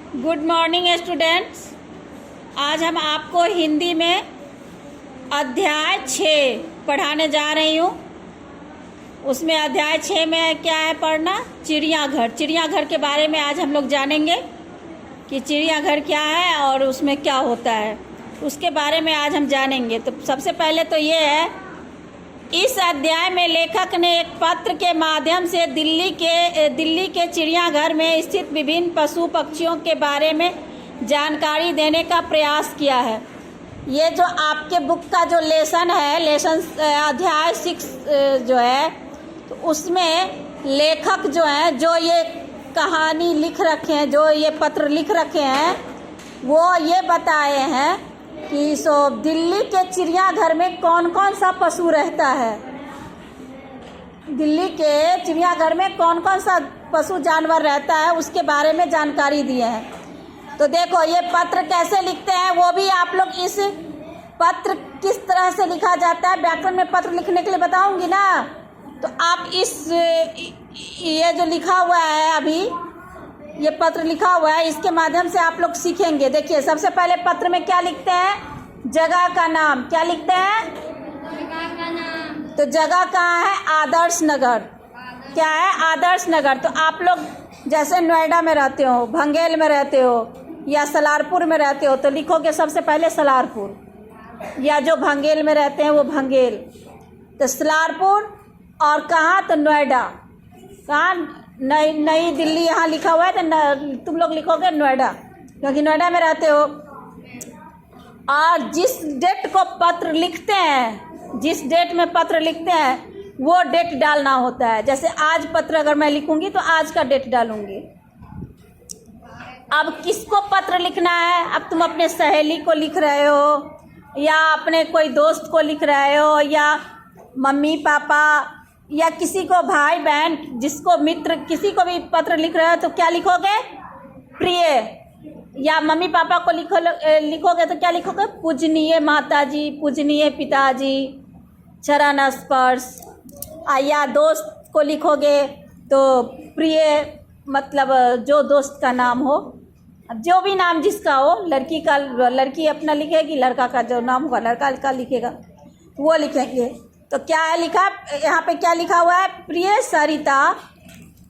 Good morning students. आज हम आपको हिंदी में अध्याय 6 पढ़ाने जा रही हूँ। उसमें अध्याय 6 में क्या है पढ़ना? चिड़ियाघर। चिड़ियाघर के बारे में आज हम लोग जानेंगे कि चिड़ियाघर क्या है और उसमें क्या होता है, उसके बारे में आज हम जानेंगे। तो सबसे पहले तो ये है, इस अध्याय में लेखक ने एक पत्र के माध्यम से दिल्ली के चिड़ियाघर में स्थित विभिन्न पशु पक्षियों के बारे में जानकारी देने का प्रयास किया है। ये जो आपके बुक का जो लेसन है, अध्याय 6 जो है, तो उसमें लेखक जो हैं, जो ये कहानी लिख रखे हैं, जो ये पत्र लिख रखे हैं, वो ये बताए हैं कि दिल्ली के चिड़ियाघर में कौन कौन सा पशु रहता है। दिल्ली के चिड़ियाघर में कौन कौन सा पशु जानवर रहता है, उसके बारे में जानकारी दिए हैं। तो देखो, ये पत्र कैसे लिखते हैं वो भी आप लोग, इस पत्र किस तरह से लिखा जाता है, व्याकरण में पत्र लिखने के लिए बताऊंगी ना। तो आप ये जो लिखा हुआ है, अभी ये पत्र लिखा हुआ है, इसके माध्यम से आप लोग सीखेंगे। देखिए, सबसे पहले पत्र में क्या लिखते हैं? जगह का नाम। क्या लिखते हैं? जगह का नाम। तो जगह कहाँ है? आदर्श नगर। क्या है? आदर्श नगर। तो आप लोग जैसे नोएडा में रहते हो, भंगेल में रहते हो या सलारपुर में रहते हो, तो लिखोगे सबसे पहले सलारपुर, या जो भंगेल में रहते हैं वो भंगेल। तो सलारपुर। और कहाँ? तो नोएडा। कहाँ? नई दिल्ली यहाँ लिखा हुआ है, तो तुम लोग लिखोगे नोएडा, क्योंकि नोएडा में रहते हो। और जिस डेट को पत्र लिखते हैं, जिस डेट में पत्र लिखते हैं, वो डेट डालना होता है। जैसे आज पत्र अगर मैं लिखूंगी तो आज का डेट डालूंगी। अब किसको पत्र लिखना है? अब तुम अपने सहेली को लिख रहे हो, या अपने कोई दोस्त को लिख रहे हो, या मम्मी पापा, या किसी को भाई बहन, जिसको मित्र, किसी को भी पत्र लिख रहे हो, तो क्या लिखोगे? प्रिय। या मम्मी पापा को लिखोगे तो क्या लिखोगे? पूजनीय माताजी, पूजनीय पिताजी, चरण स्पर्श। या दोस्त को लिखोगे तो प्रिय, मतलब जो दोस्त का नाम हो, अब जो भी नाम जिसका हो, लड़की अपना लिखेगी, लड़का का जो नाम होगा लड़का का लिखेगा, वो लिखेंगे। तो क्या है लिखा यहाँ पे? क्या लिखा हुआ है? प्रिय सरिता,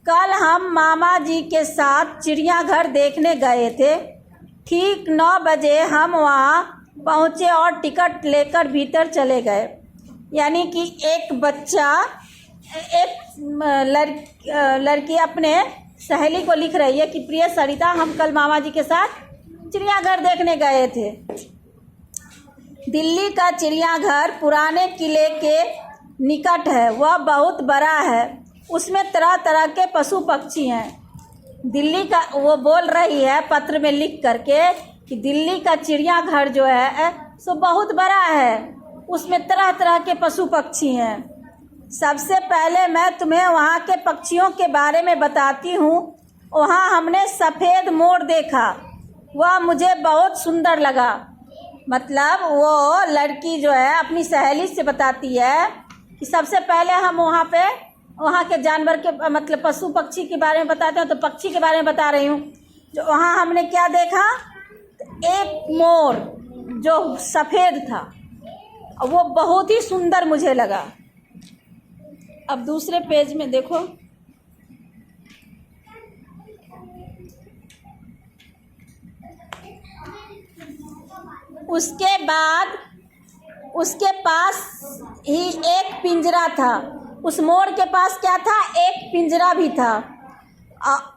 कल हम मामा जी के साथ चिड़ियाघर देखने गए थे। ठीक 9 बजे हम वहाँ पहुँचे और टिकट लेकर भीतर चले गए। यानी कि एक बच्चा, लड़की अपने सहेली को लिख रही है कि प्रिय सरिता, हम कल मामा जी के साथ चिड़ियाघर देखने गए थे। दिल्ली का चिड़ियाघर पुराने किले के निकट है। वह बहुत बड़ा है। उसमें तरह तरह के पशु पक्षी हैं। दिल्ली का, वो बोल रही है पत्र में लिख करके कि दिल्ली का चिड़ियाघर जो है सो बहुत बड़ा है, उसमें तरह तरह के पशु पक्षी हैं। सबसे पहले मैं तुम्हें वहाँ के पक्षियों के बारे में बताती हूँ। वहाँ हमने सफ़ेद मोर देखा, वह मुझे बहुत सुंदर लगा। मतलब वो लड़की जो है अपनी सहेली से बताती है कि सबसे पहले हम वहाँ के जानवर के, मतलब पशु पक्षी के बारे में बताते हैं। तो पक्षी के बारे में बता रही हूँ। जो वहाँ हमने क्या देखा? एक मोर जो सफ़ेद था, वो बहुत ही सुंदर मुझे लगा। अब दूसरे पेज में देखो, उसके बाद उसके पास ही एक पिंजरा था। उस मोर के पास क्या था? एक पिंजरा भी था।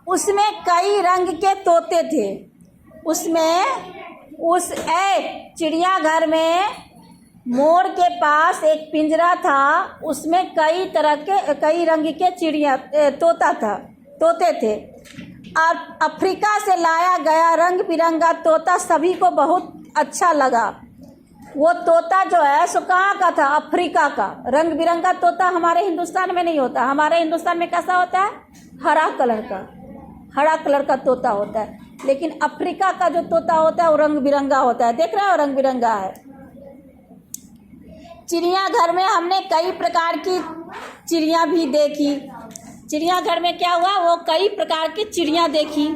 उसमें कई रंग के तोते थे। चिड़ियाघर में मोर के पास एक पिंजरा था, उसमें कई रंग के तोते थे। और अफ्रीका से लाया गया रंग बिरंगा तोता सभी को बहुत अच्छा लगा। वो तोता जो है सो कहाँ का था? अफ्रीका का। रंग बिरंगा तोता हमारे हिंदुस्तान में नहीं होता। हमारे हिंदुस्तान में कैसा होता है? हरा कलर का तोता होता है। लेकिन अफ्रीका का जो तोता होता है वो रंग बिरंगा होता है। देख रहे हो? रंग बिरंगा है। चिड़ियाघर में हमने कई प्रकार की चिड़िया भी देखी। चिड़ियाघर में क्या हुआ? वो कई प्रकार की चिड़िया देखी।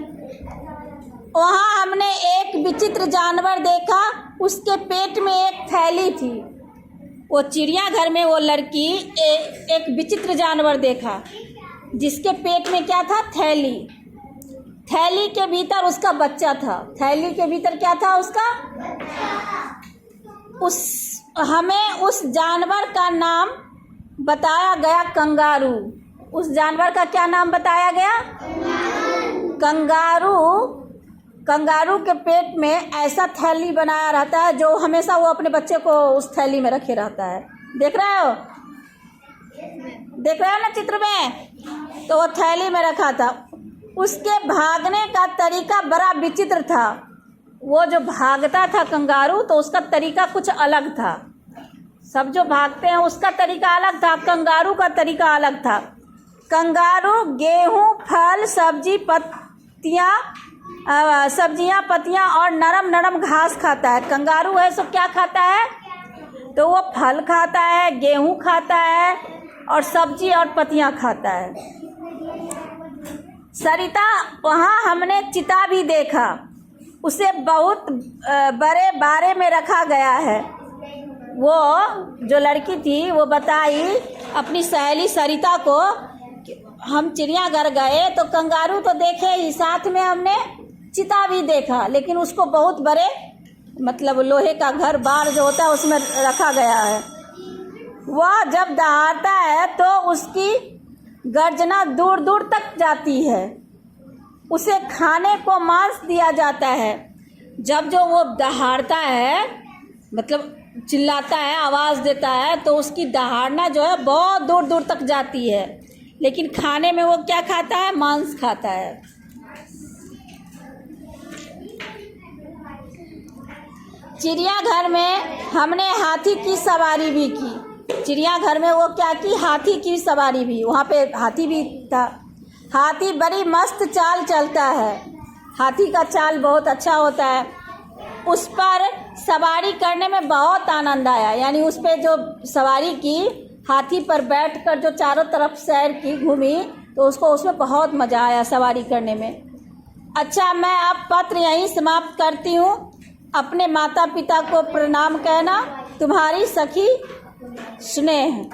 वहाँ हमने एक विचित्र जानवर देखा, उसके पेट में एक थैली थी। वो चिड़ियाघर में वो लड़की एक विचित्र जानवर देखा जिसके पेट में क्या था? थैली। थैली के भीतर उसका बच्चा था। थैली के भीतर क्या था? उसका हमें उस जानवर का नाम बताया गया कंगारू। उस जानवर का क्या नाम बताया गया? कंगारू। कंगारू के पेट में ऐसा थैली बनाया रहता है जो हमेशा वो अपने बच्चे को उस थैली में रखे रहता है। देख रहे हो? देख रहे हो ना चित्र में? तो वो थैली में रखा था। उसके भागने का तरीका बड़ा विचित्र था। वो जो भागता था कंगारू, तो उसका तरीका कुछ अलग था। सब जो भागते हैं उसका तरीका अलग था, कंगारू का तरीका अलग था। कंगारू गेहूं, फल, सब्जियां, पत्तियां और नरम नरम घास खाता है। कंगारू है सो क्या खाता है? तो वो फल खाता है, गेहूं खाता है और सब्जी और पत्तियां खाता है। सरिता, वहाँ हमने चीता भी देखा। उसे बहुत बड़े बारे में रखा गया है। वो जो लड़की थी वो बताई अपनी सहेली सरिता को, हम चिड़ियाघर गए तो कंगारू तो देखे ही, साथ में हमने चीता भी देखा, लेकिन उसको बहुत बड़े मतलब लोहे का घर बार जो होता है उसमें रखा गया है। वह जब दहाड़ता है तो उसकी गर्जना दूर दूर तक जाती है। उसे खाने को मांस दिया जाता है। जब जो वो दहाड़ता है, मतलब चिल्लाता है, आवाज़ देता है, तो उसकी दहाड़ना जो है बहुत दूर दूर तक जाती है। लेकिन खाने में वो क्या खाता है? मांस खाता है। चिड़ियाघर में हमने हाथी की सवारी भी की। चिड़ियाघर में वो क्या की? हाथी की सवारी भी। वहाँ पे हाथी भी था। हाथी बड़ी मस्त चाल चलता है। हाथी का चाल बहुत अच्छा होता है। उस पर सवारी करने में बहुत आनंद आया। यानी उस पर जो सवारी की, हाथी पर बैठकर जो चारों तरफ सैर की, घूमी, तो उसको उसमें बहुत मज़ा आया सवारी करने में। अच्छा, मैं अब पत्र यहीं समाप्त करती हूँ। अपने माता पिता को प्रणाम कहना। तुम्हारी सखी स्नेह।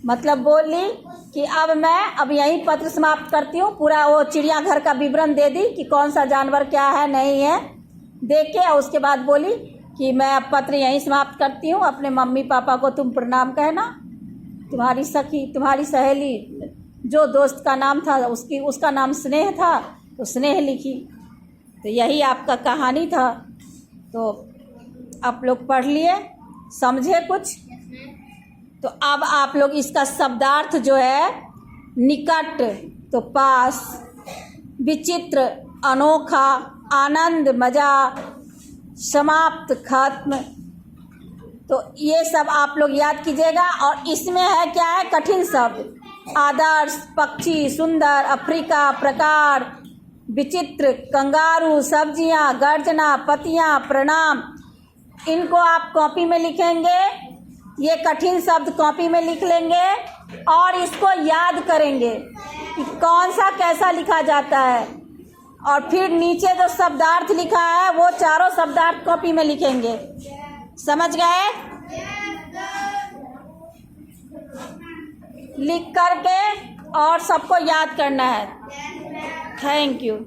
मतलब बोली कि अब यहीं पत्र समाप्त करती हूँ। पूरा वो चिड़ियाघर का विवरण दे दी कि कौन सा जानवर क्या है नहीं है, दे के और उसके बाद बोली कि मैं अब पत्र यहीं समाप्त करती हूँ। अपने मम्मी पापा को तुम प्रणाम कहना। तुम्हारी सखी, तुम्हारी सहेली, जो दोस्त का नाम था उसका नाम स्नेह था, तो स्नेह लिखी। तो यही आपका कहानी था। तो आप लोग पढ़ लिए, समझे कुछ? तो अब आप लोग इसका शब्दार्थ जो है, निकट तो पास, विचित्र अनोखा, आनंद मज़ा, समाप्त खत्म, तो ये सब आप लोग याद कीजिएगा। और इसमें है क्या है? कठिन शब्द, आदर्श, पक्षी, सुंदर, अफ्रीका, प्रकार, विचित्र, कंगारू, सब्जियां, गर्जना, पत्तियां, प्रणाम। इनको आप कॉपी में लिखेंगे। ये कठिन शब्द कॉपी में लिख लेंगे और इसको याद करेंगे कि कौन सा कैसा लिखा जाता है। और फिर नीचे जो शब्दार्थ लिखा है वो चारों शब्दार्थ कॉपी में लिखेंगे। समझ गए? लिख करके और सबको याद करना है। Thank you.